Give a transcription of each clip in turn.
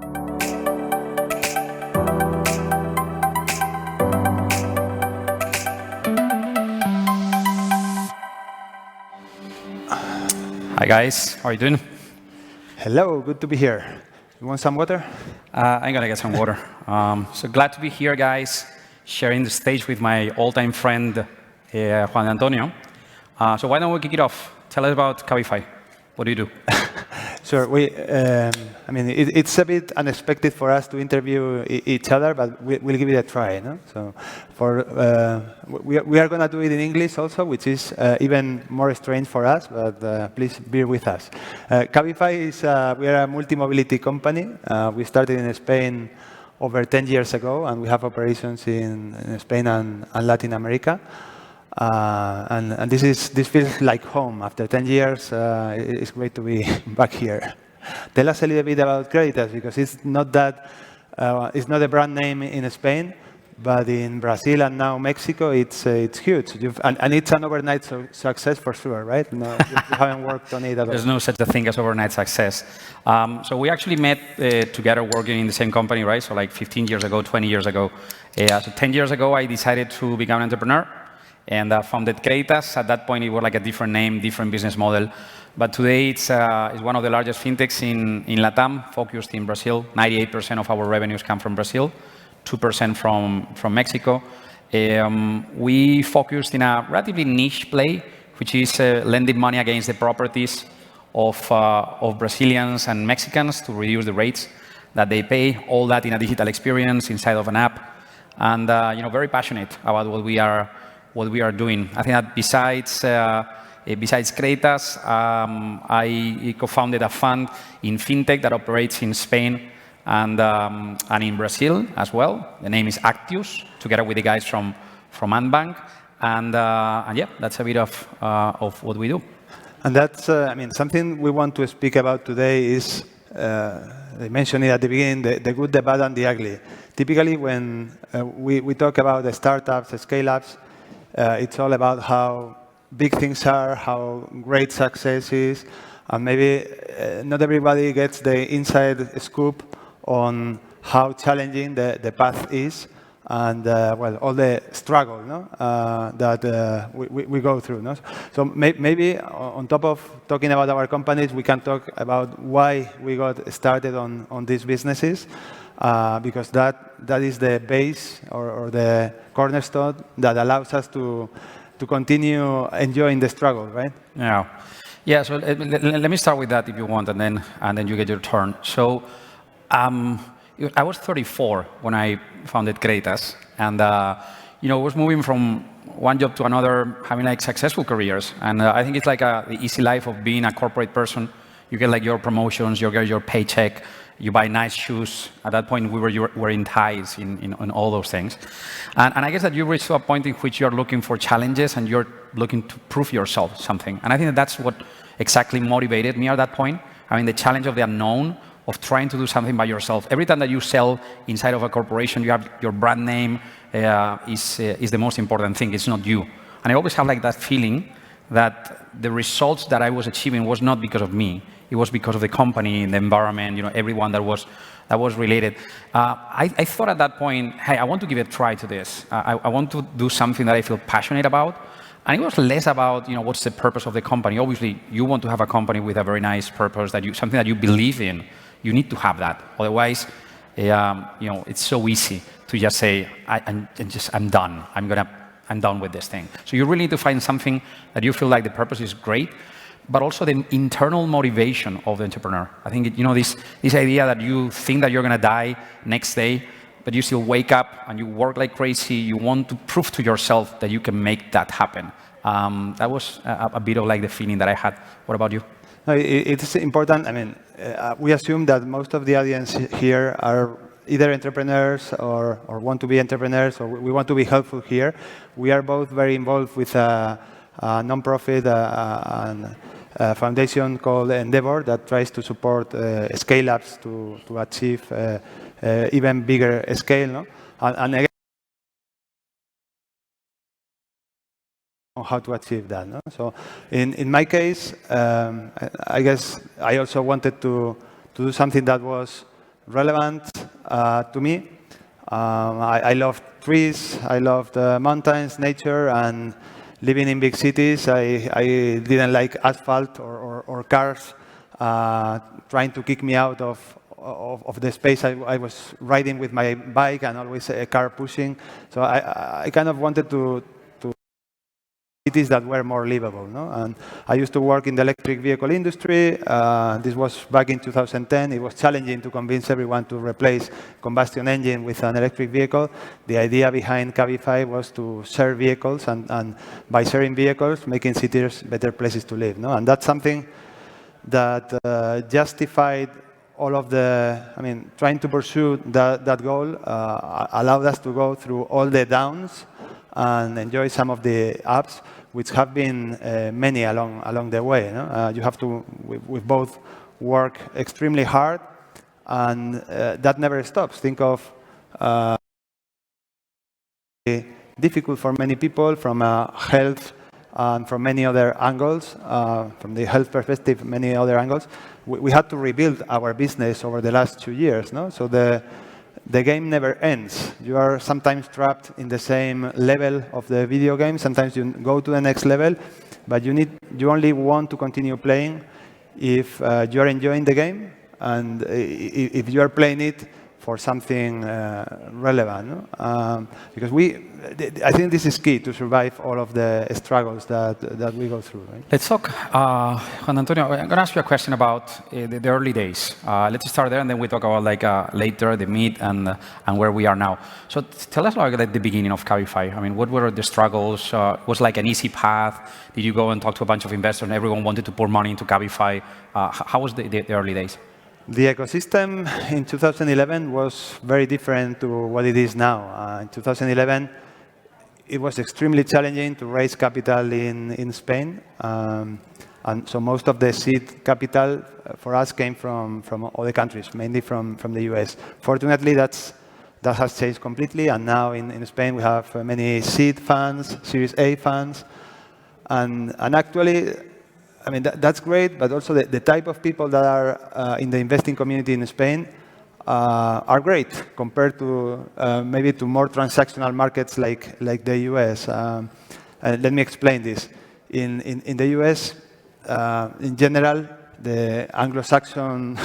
Hi guys, how are you doing? Hello, good to be here. You want some water? I'm gonna get some water. So glad to be here, guys, sharing the stage with my all-time friend, Juan Antonio. So why don't we kick it off? Tell us about Cabify. What do you do? Sure. I mean, it's a bit unexpected for us to interview each other, but we'll give it a try. No? So, we are going to do it in English also, which is even more strange for us. But please bear with us. Cabify is we are a multi-mobility company. We started in Spain over 10 years ago, and we have operations in Spain and Latin America. And this feels like home. After 10 years, it's great to be back here. Tell us a little bit about Creditas, because it's not it's not a brand name in Spain, but in Brazil and now Mexico, it's huge. And it's an overnight success for sure, right? No, you haven't worked on it at all. There's no such a thing as overnight success. So we actually met together working in the same company, right? So like 15 years ago, 20 years ago. So 10 years ago, I decided to become an entrepreneur. And founded Creditas. At that point, it was like a different name, different business model. But today, it's one of the largest fintechs in LATAM, focused in Brazil. 98% of our revenues come from Brazil, 2% from Mexico. We focused in a relatively niche play, which is lending money against the properties of Brazilians and Mexicans to reduce the rates that they pay. All that in a digital experience inside of an app. And very passionate about what we are doing. I think that besides Creditas, I co-founded a fund in fintech that operates in Spain and in Brazil as well. The name is Actius, together with the guys from Antbank. And yeah, that's a bit of what we do. And that's, I mean, something we want to speak about today is, I mentioned it at the beginning, the good, the bad, and the ugly. Typically, when we talk about the startups, the scale-ups, it's all about how big things are, how great success is, and maybe not everybody gets the inside scoop on how challenging the path is, and well, all the struggle that we go through. No? So maybe on top of talking about our companies, we can talk about why we got started on these businesses. Because that is the base or the cornerstone that allows us to continue enjoying the struggle, right? Yeah. So let me start with that if you want, and then you get your turn. So I was 34 when I founded Creditas, and I was moving from one job to another, having like successful careers. And I think it's like the easy life of being a corporate person. You get like your promotions, you get your paycheck. You buy nice shoes. At that point, we were wearing ties in all those things. And I guess that you reach to a point in which you're looking for challenges and you're looking to prove yourself something. And I think that's what exactly motivated me at that point. I mean, the challenge of the unknown, of trying to do something by yourself. Every time that you sell inside of a corporation, you have your brand name is the most important thing. It's not you. And I always have like that feeling that the results that I was achieving was not because of me. It was because of the company, the environment, everyone that was related. I thought at that point, hey, I want to give a try to this. I want to do something that I feel passionate about. And it was less about, what's the purpose of the company. Obviously, you want to have a company with a very nice purpose, something that you believe in. You need to have that. Otherwise, it's so easy to just say, I'm done. I'm done with this thing. So you really need to find something that you feel like the purpose is great, but also the internal motivation of the entrepreneur. I think, this idea that you think that you're going to die next day, but you still wake up and you work like crazy. You want to prove to yourself that you can make that happen. That was a bit of like the feeling that I had. What about you? No, it's important. I mean, we assume that most of the audience here are either entrepreneurs or want to be entrepreneurs, or we want to be helpful here. We are both very involved with a non-profit and a foundation called Endeavor that tries to support scale-ups to achieve even bigger scale. No? And again, on how to achieve that. No? So in my case, I guess I also wanted to do something that was relevant to me. I love trees, I love the mountains, nature, and living in big cities. I didn't like asphalt or cars trying to kick me out of the space I was riding with my bike and always a car pushing. So I kind of wanted to cities that were more livable. No? And I used to work in the electric vehicle industry. This was back in 2010. It was challenging to convince everyone to replace combustion engine with an electric vehicle. The idea behind Cabify was to share vehicles, and by sharing vehicles, making cities better places to live. No? And that's something that justified all of the, trying to pursue that goal allowed us to go through all the downs and enjoy some of the ups, which have been many along the way. No? You have to, we both work extremely hard, and that never stops. Think of difficult for many people from health and from many other angles, from the health perspective, many other angles. We had to rebuild our business over the last 2 years. No? So the game never ends. You are sometimes trapped in the same level of the video game. Sometimes you go to the next level, but you only want to continue playing if you are enjoying the game and if you are playing it for something relevant. No? Because I think this is key to survive all of the struggles that we go through. Right? Let's talk, Juan Antonio, I'm going to ask you a question about the early days. Let's start there, and then we talk about later, the mid, and where we are now. So tell us about the beginning of Cabify. What were the struggles? Was like an easy path? Did you go and talk to a bunch of investors and everyone wanted to pour money into Cabify? How was the early days? The ecosystem in 2011 was very different to what it is now. In 2011, it was extremely challenging to raise capital in Spain. And so most of the seed capital for us came from other countries, mainly from the US. Fortunately, that has changed completely. And now in Spain, we have many seed funds, Series A funds. And actually, that's great, but also the type of people that are in the investing community in Spain are great compared to maybe to more transactional markets like the US. Let me explain this. In the US, in general, the Anglo-Saxon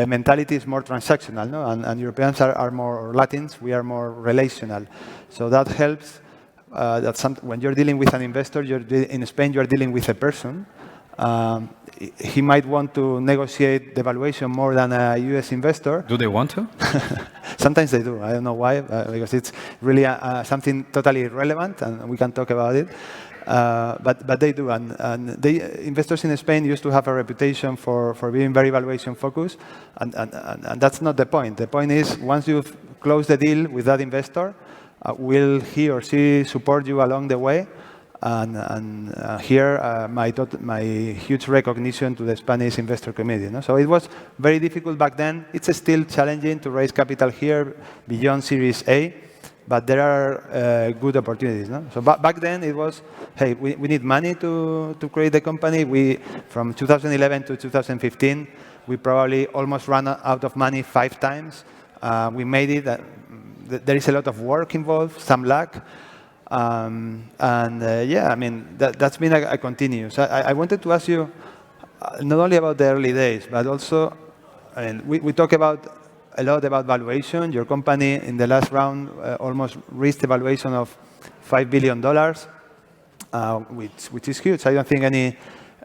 mentality is more transactional, no? And Europeans are more, or Latins, we are more relational. So that helps when you're dealing with an investor, in Spain, you're dealing with a person. He might want to negotiate the valuation more than a US investor. Do they want to? Sometimes they do. I don't know why, because it's really something totally irrelevant, and we can talk about it. But they do. And investors in Spain used to have a reputation for being very valuation focused, and that's not the point. The point is, once you've closed the deal with that investor, will he or she support you along the way? And here, my huge recognition to the Spanish investor community. No? So it was very difficult back then. It's still challenging to raise capital here beyond Series A, but there are good opportunities. No? So back then, it was, hey, we need money to create the company. From 2011 to 2015, we probably almost ran out of money 5 times. We made it. There is a lot of work involved, some luck. That's been a continuous. I wanted to ask you not only about the early days, but also, we talk a lot about valuation. Your company in the last round almost reached a valuation of $5 billion, which is huge. I don't think any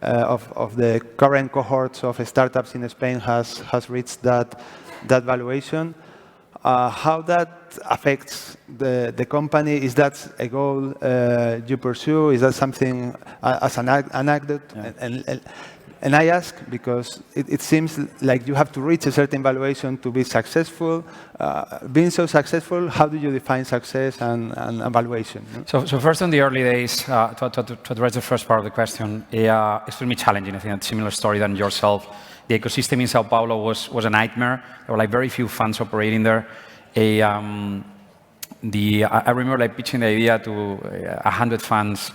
of the current cohorts of startups in Spain has reached that valuation. How that affects the company? Is that a goal you pursue? Is that something as an anecdote? Yeah. And I ask because it seems like you have to reach a certain valuation to be successful. Being so successful, how do you define success and valuation? So first, in the early days, to address the first part of the question, extremely challenging. I think it's a similar story than yourself. The ecosystem in Sao Paulo was a nightmare. There were very few funds operating there. I remember pitching the idea to 100 funds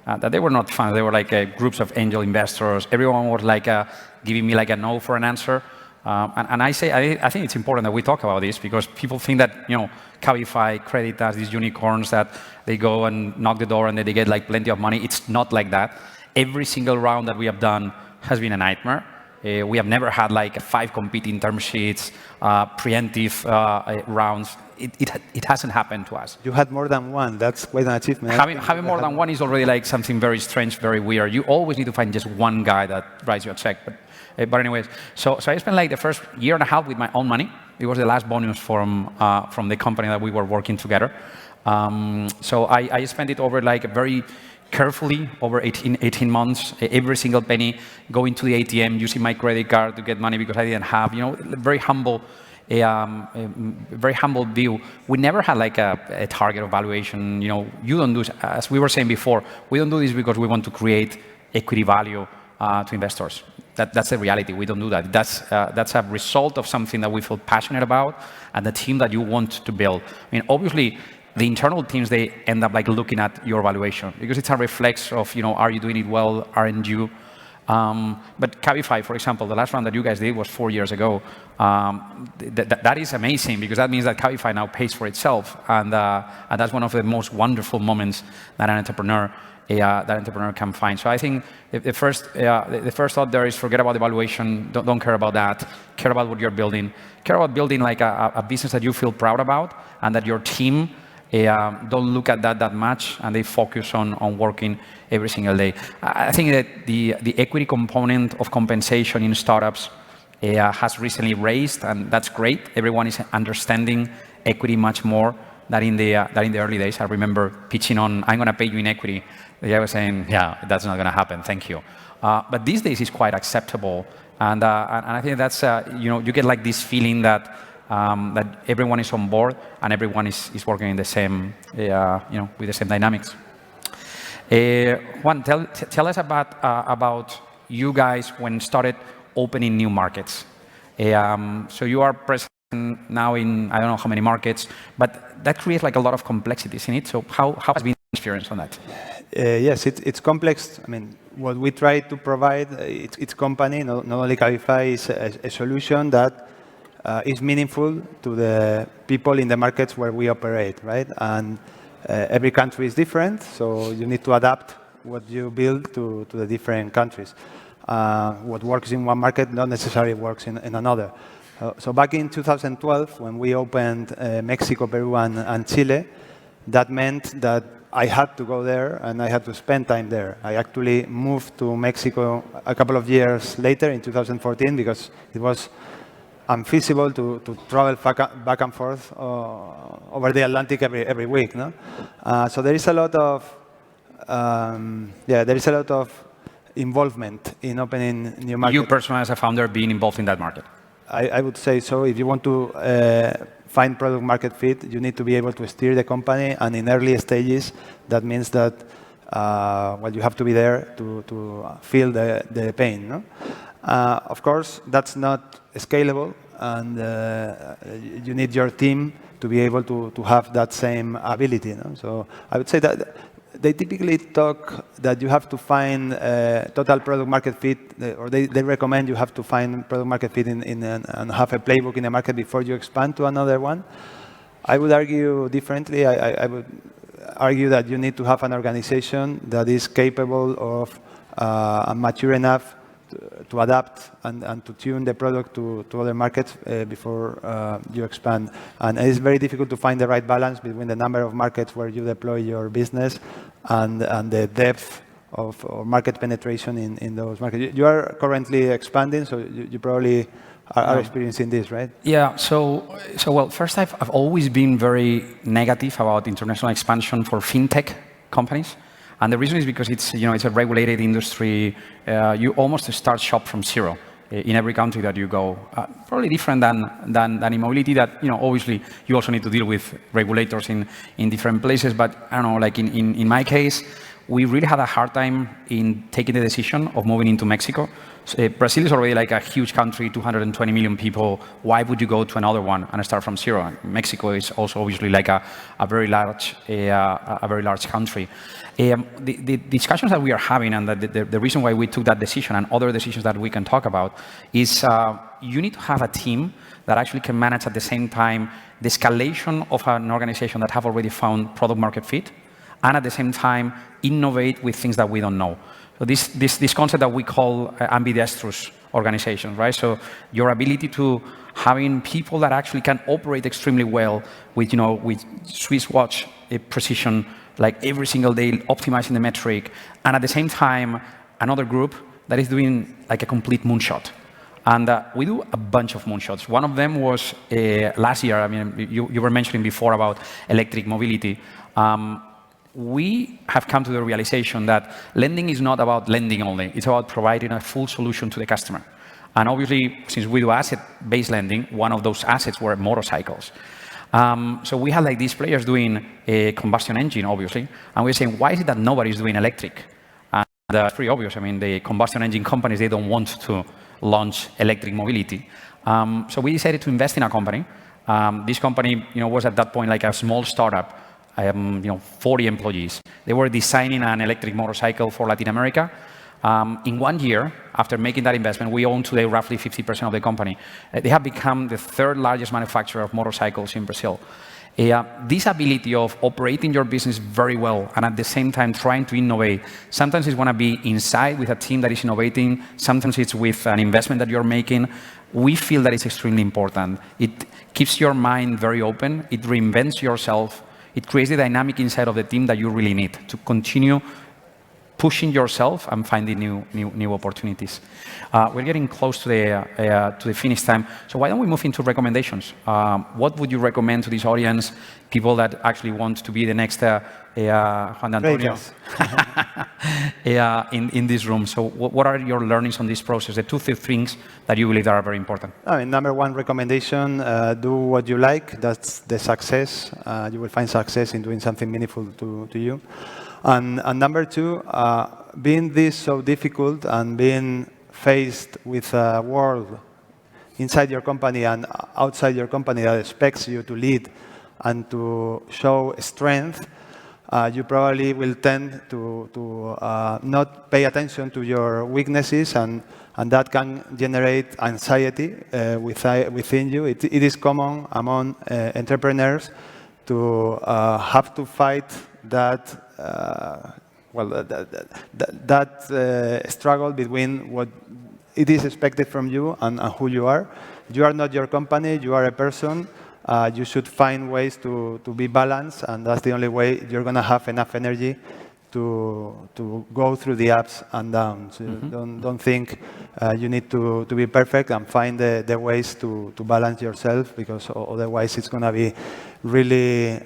that they were not funds. They were groups of angel investors. Everyone was giving me a no for an answer. And I think it's important that we talk about this because people think that, Cabify, Creditas, these unicorns that they go and knock the door and then they get like plenty of money. It's not like that. Every single round that we have done has been a nightmare. We have never had like 5 competing term sheets, preemptive rounds. It hasn't happened to us. You had more than one. That's quite an achievement. Having more than one is already like something very strange, very weird. You always need to find just one guy that writes you a check. But anyways, so I spent like the first year and a half with my own money. It was the last bonus from the company that we were working together. So I spent it over like very carefully over 18 months, every single penny, going to the ATM, using my credit card to get money because I didn't have, very humble view. We never had like a target of valuation. You don't do, as we were saying before, we don't do this because we want to create equity value to investors. That's the reality. We don't do that. That's a result of something that we feel passionate about and the team that you want to build. I mean, obviously, the internal teams, they end up like looking at your valuation because it's a reflex of, are you doing it well, aren't you? But Cabify, for example, the last round that you guys did was 4 years ago. That is amazing because that means that Cabify now pays for itself. And that's one of the most wonderful moments that an entrepreneur can find. So I think the first thought there is forget about the valuation. Don't care about that. Care about what you're building. Care about building like a business that you feel proud about and that your team don't look at that much and they focus on working every single day. I think that the equity component of compensation in startups has recently raised, and that's great. Everyone is understanding equity much more than in the early days. I remember pitching on, I'm going to pay you in equity. The guy was saying, yeah, that's not going to happen, thank you. But these days it's quite acceptable. And I think that's, you get like this feeling that everyone is on board and everyone is working in the same, with the same dynamics. Juan, tell us about you guys when started opening new markets. So you are present now in, I don't know how many markets, but that creates like a lot of complexities in it. So how has been the experience on that? Yes, it's complex. I mean, what we try to provide, its company, not only Cabify, is a solution that is meaningful to the people in the markets where we operate, right? And every country is different, so you need to adapt what you build to the different countries. What works in one market not necessarily works in another. So back in 2012, when we opened Mexico, Peru, and Chile, that meant that I had to go there and I had to spend time there. I actually moved to Mexico a couple of years later in 2014 because it was unfeasible to travel back and forth over the Atlantic every week. No? So there is a lot of involvement in opening new markets. You personally, as a founder, being involved in that market? I would say so. If you want to find product market fit, you need to be able to steer the company, and in early stages, that means that you have to be there to feel the pain. No? Of course, that's not scalable, and you need your team to be able to have that same ability. No? So I would say that they typically talk that you have to find total product market fit, or they recommend you have to find product market fit and have a playbook in the market before you expand to another one. I would argue differently. I would argue that you need to have an organization that is capable of and mature enough to adapt and to tune the product to other markets before you expand. And it's very difficult to find the right balance between the number of markets where you deploy your business and the depth of market penetration in those markets. You are currently expanding, so you probably are experiencing this, right? Yeah. So well, first, I've always been very negative about international expansion for fintech companies. And the reason is because it's a regulated industry. You almost start shop from zero in every country that you go. Probably different than in mobility. That obviously you also need to deal with regulators in different places. But I don't know, like in my case, we really had a hard time in taking the decision of moving into Mexico. So, Brazil is already like a huge country, 220 million people. Why would you go to another one and start from zero? And Mexico is also obviously like a very large country. The discussions that we are having and the reason why we took that decision and other decisions that we can talk about is you need to have a team that actually can manage at the same time the escalation of an organization that have already found product market fit, and at the same time innovate with things that we don't know. So this concept that we call ambidextrous organizations, right? So your ability to having people that actually can operate extremely well with, with Swiss watch precision, like every single day optimizing the metric, and at the same time another group that is doing like a complete moonshot. And we do a bunch of moonshots. One of them was last year. I mean, you were mentioning before about electric mobility. We have come to the realization that lending is not about lending only. It's about providing a full solution to the customer. And obviously, since we do asset-based lending, one of those assets were motorcycles. So we had like these players doing a combustion engine, obviously, and we're saying, why is it that nobody's doing electric? And it's pretty obvious. I mean, the combustion engine companies, they don't want to launch electric mobility. So we decided to invest in a company. This company, was at that point like a small startup. 40 employees. They were designing an electric motorcycle for Latin America. In 1 year, after making that investment, we own today roughly 50% of the company. They have become the third largest manufacturer of motorcycles in Brazil. This ability of operating your business very well and at the same time trying to innovate, sometimes it's going to be inside with a team that is innovating, sometimes it's with an investment that you're making. We feel that it's extremely important. It keeps your mind very open, it reinvents yourself, it creates the dynamic inside of the team that you really need to continue pushing yourself and finding new opportunities. We're getting close to the finish time, so why don't we move into recommendations? What would you recommend to this audience, people that actually want to be the next Juan Antonio in this room? So what are your learnings on this process, the 2 things that you believe that are very important? I mean, number one recommendation, do what you like. That's the success. You will find success in doing something meaningful to you. And number two, being this so difficult and being faced with a world inside your company and outside your company that expects you to lead and to show strength, you probably will tend to not pay attention to your weaknesses, and that can generate anxiety within you. It is common among entrepreneurs to have to fight that struggle between what it is expected from you and who you are. You are not your company, you are a person. You should find ways to be balanced, and that's the only way you're going to have enough energy to go through the ups and downs. Don't think you need to be perfect, and find the ways to balance yourself, because otherwise it's going to be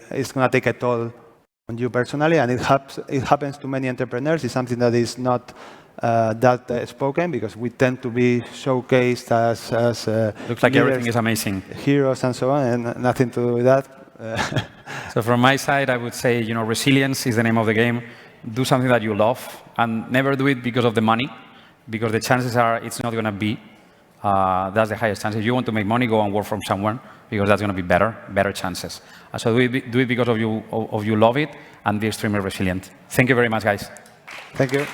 it's going to take a toll on you personally, and it happens to many entrepreneurs. It's something that is not that spoken, because we tend to be showcased as looks like everything is amazing, heroes and so on, and nothing to do with that. So from my side, I would say, resilience is the name of the game. Do something that you love, and never do it because of the money, because the chances are it's not going to be. That's the highest chance. If you want to make money, go and work from someone, because that's going to be better chances. So do it because of you love it, and be extremely resilient. Thank you very much, guys. Thank you.